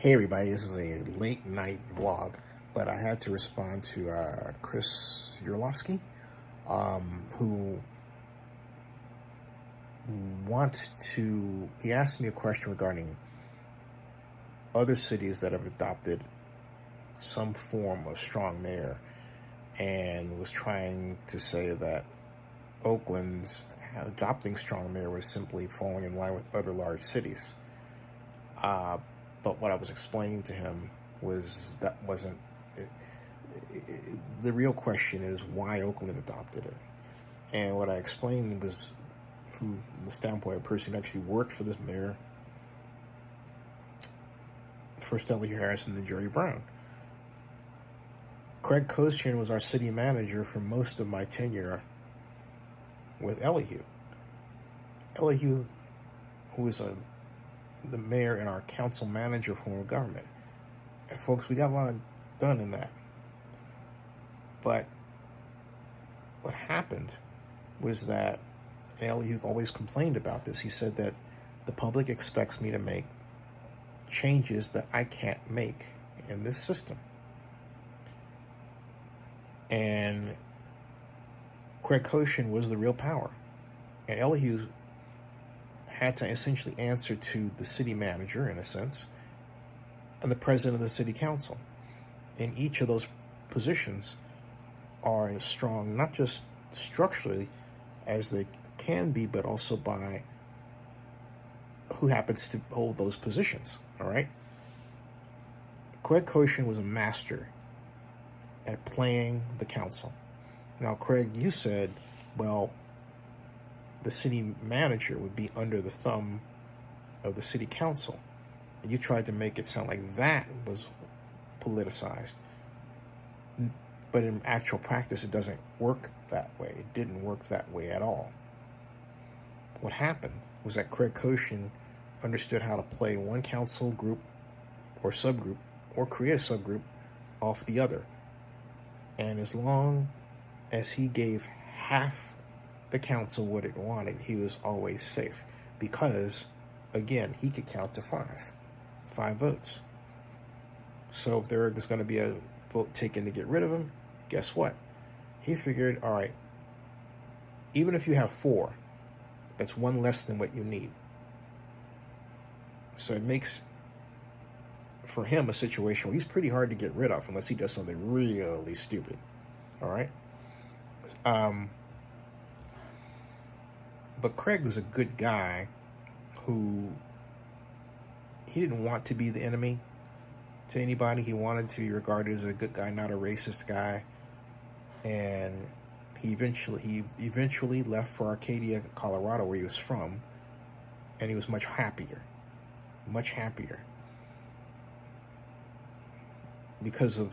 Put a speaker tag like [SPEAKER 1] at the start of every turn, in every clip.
[SPEAKER 1] Hey everybody, this is a late night vlog, but I had to respond to Chris Urkofsky, who he asked me a question regarding other cities that have adopted some form of strong mayor, and was trying to say that Oakland's adopting strong mayor was simply falling in line with other large cities. But what I was explaining to him was that wasn't the real question is why Oakland adopted it. And what I explained was from the standpoint of a person who actually worked for this mayor, first Elihu Harris and then Jerry Brown. Craig Koshian was our city manager for most of my tenure with Elihu. Elihu, who was the mayor and our council manager form of government. And folks, we got a lot done in that. But what happened was that, and Elihu always complained about this, he said that the public expects me to make changes that I can't make in this system. And Craig Koshian was the real power. And Elihu had to essentially answer to the city manager, in a sense, and the president of the city council. And each of those positions are as strong, not just structurally as they can be, but also by who happens to hold those positions, all right? Craig Koshian was a master at playing the council. Now, Craig, you said, well, the city manager would be under the thumb of the city council. And you tried to make it sound like that was politicized. But in actual practice, it doesn't work that way. It didn't work that way at all. What happened was that Craig Koshian understood how to play one council group or subgroup or create a subgroup off the other. And as long as he gave half the council what it wanted, he was always safe, because again, he could count to five votes. So if there was going to be a vote taken to get rid of him, guess what? He figured, all right, even if you have 4, that's one less than what you need. So it makes for him a situation where he's pretty hard to get rid of unless he does something really stupid. All right. But Craig was a good guy who he didn't want to be the enemy to anybody. He wanted to be regarded as a good guy, not a racist guy. And he eventually left for Arcadia, Colorado, where he was from, and he was much happier because of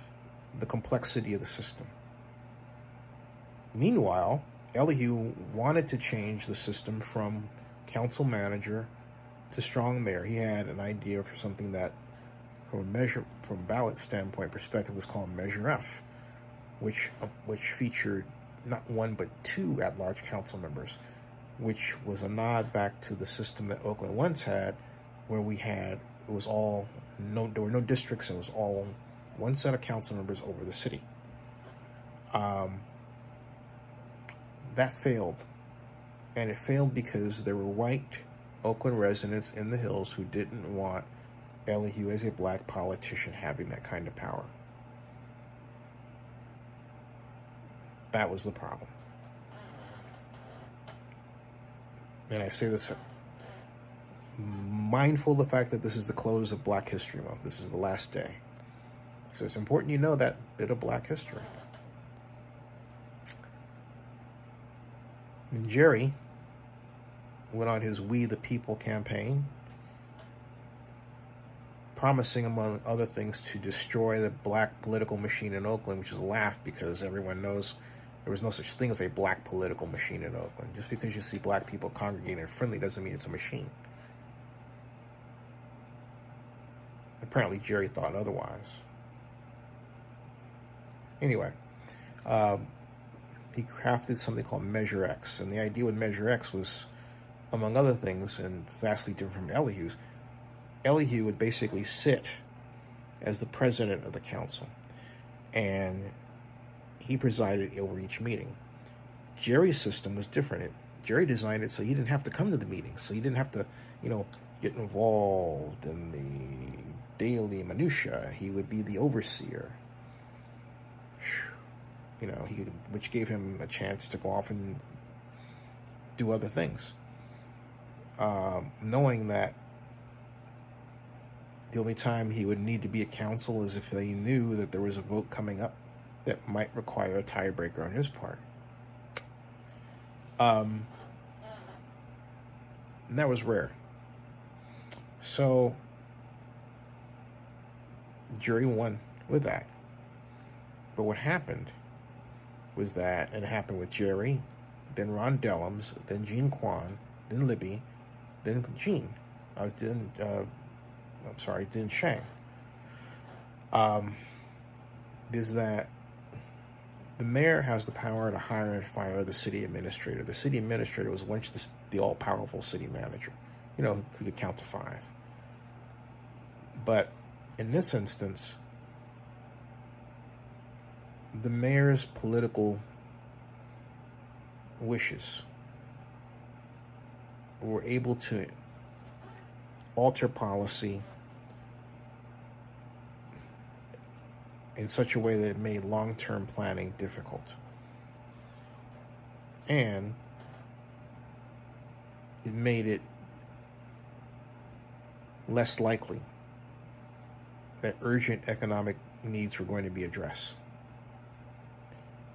[SPEAKER 1] the complexity of the system. Meanwhile, Elihu wanted to change the system from council manager to strong mayor. He had an idea for something that, from a ballot standpoint perspective, was called Measure F, which featured not 1 but 2 at-large council members, which was a nod back to the system that Oakland once had, where there were no districts, and it was all one set of council members over the city. That failed, and it failed because there were white Oakland residents in the hills who didn't want Elihu, as a black politician, having that kind of power. That was the problem. And I say this mindful of the fact that this is the close of Black History Month. This is the last day. So it's important you know that bit of Black history. And Jerry went on his We the People campaign, promising, among other things, to destroy the black political machine in Oakland, which is a laugh because everyone knows there was no such thing as a black political machine in Oakland. Just because you see black people congregating and friendly doesn't mean it's a machine. Apparently Jerry thought otherwise. Anyway, he crafted something called Measure X. And the idea with Measure X was, among other things, and vastly different from Elihu's, Elihu would basically sit as the president of the council, and he presided over each meeting. Jerry's system was different. Jerry designed it so he didn't have to come to the meetings, so he didn't have to, get involved in the daily minutia. He would be the overseer, which gave him a chance to go off and do other things, knowing that the only time he would need to be at council is if he knew that there was a vote coming up that might require a tiebreaker on his part. And that was rare. So Jerry won with that. But what happened was that it happened with Jerry, then Ron Dellums, then Gene Kwan, then Libby, then Gene, then Shang. Is that the mayor has the power to hire and fire the city administrator. The city administrator was once the all-powerful city manager, who could count to 5. But in this instance, the mayor's political wishes were able to alter policy in such a way that it made long-term planning difficult. And it made it less likely that urgent economic needs were going to be addressed.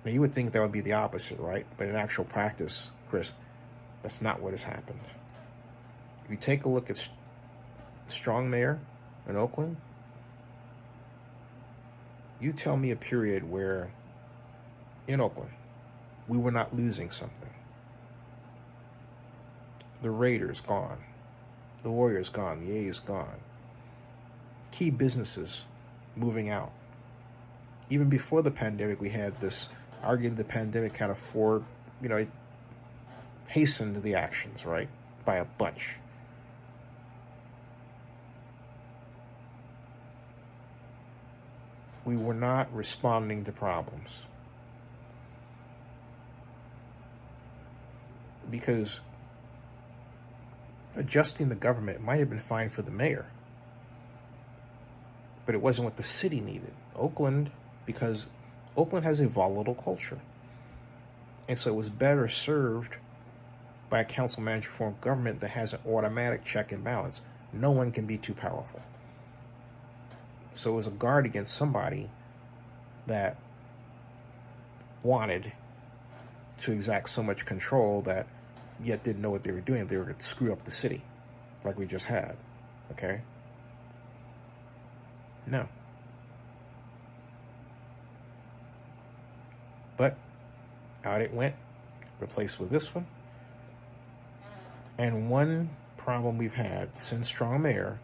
[SPEAKER 1] Now, you would think that would be the opposite, right? But in actual practice, Chris, that's not what has happened. If you take a look at strong mayor in Oakland, you tell me a period where, in Oakland, we were not losing something. The Raiders gone. The Warriors gone. The A's gone. Key businesses moving out. Even before the pandemic, we had this argument the pandemic kind of it hastened the actions, right? By a bunch. We were not responding to problems. Because adjusting the government might have been fine for the mayor, but it wasn't what the city needed. Because Oakland has a volatile culture. And so it was better served by a council manager form of government that has an automatic check and balance. No one can be too powerful. So it was a guard against somebody that wanted to exact so much control that yet didn't know what they were doing. They were going to screw up the city like we just had. Okay? No. But out it went, replaced with this one. And one problem we've had since Strong Mayor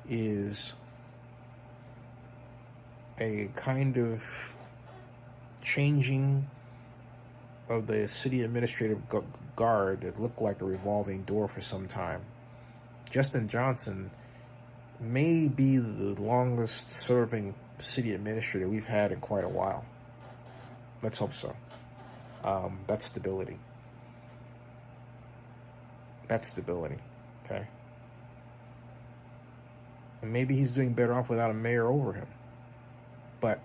[SPEAKER 1] is a kind of changing of the city administrative guard that looked like a revolving door for some time. Justin Johnson may be the longest serving city administrator we've had in quite a while. Let's hope so. That's stability. That's stability, okay? And maybe he's doing better off without a mayor over him. But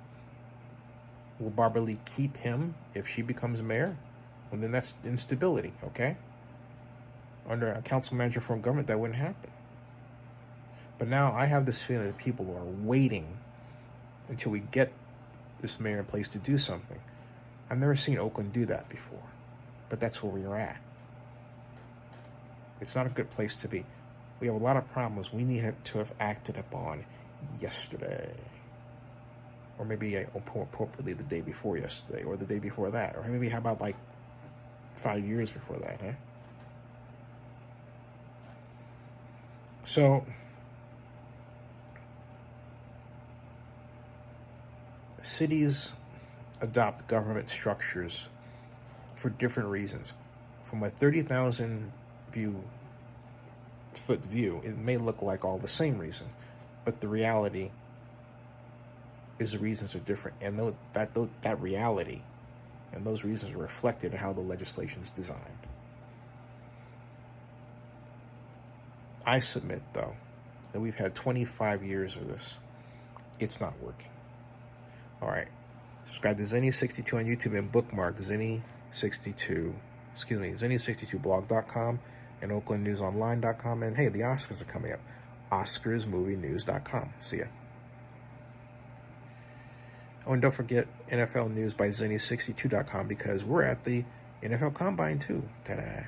[SPEAKER 1] will Barbara Lee keep him if she becomes mayor? Well, then that's instability, okay? Under a council manager form of government, that wouldn't happen. But now I have this feeling that people are waiting until we get this mayor in place to do something. I've never seen Oakland do that before, but that's where we are at. It's not a good place to be. We have a lot of problems we need to have acted upon yesterday. Or maybe more appropriately the day before yesterday, or the day before that. Or maybe how about like 5 years before that, huh? So, cities adopt government structures for different reasons. From a 30,000 foot view, it may look like all the same reason, but the reality is the reasons are different, and that reality and those reasons are reflected in how the legislation is designed. I submit, though, that we've had 25 years of this. It's not working. All right. Subscribe to Zennie62 on YouTube and bookmark Zennie62blog.com and OaklandNewsOnline.com. And hey, the Oscars are coming up. OscarsMovieNews.com. See ya. Oh, and don't forget NFL News by Zennie62.com, because we're at the NFL Combine too. Ta-da.